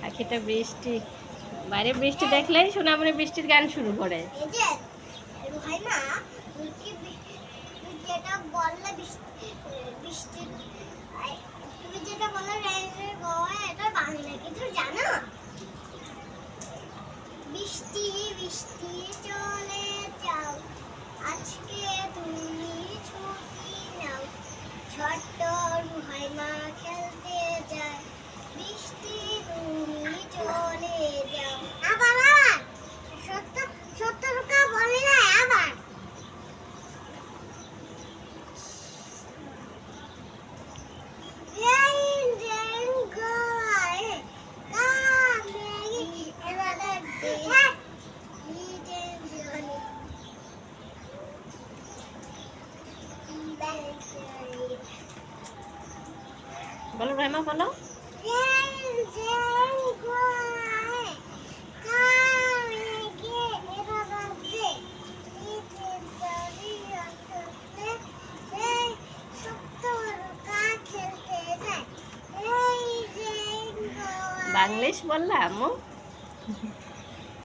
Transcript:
আখিটা বৃষ্টি, বাইরে বৃষ্টি দেখলেই সোনামণি বৃষ্টির গান শুরু করে। বৃষ্টি বৃষ্টি চলে যাও, আজকে তুমি ছুটি নাও, ছোট্ট রুহাই মা খেলতে যায়, বৃষ্টি তুমি চলে যাও। আবার আবার সত্য সত্য রুকা বলে না, আবার বলো রাইমা বলো। বাংলিশ বললা আম্মু?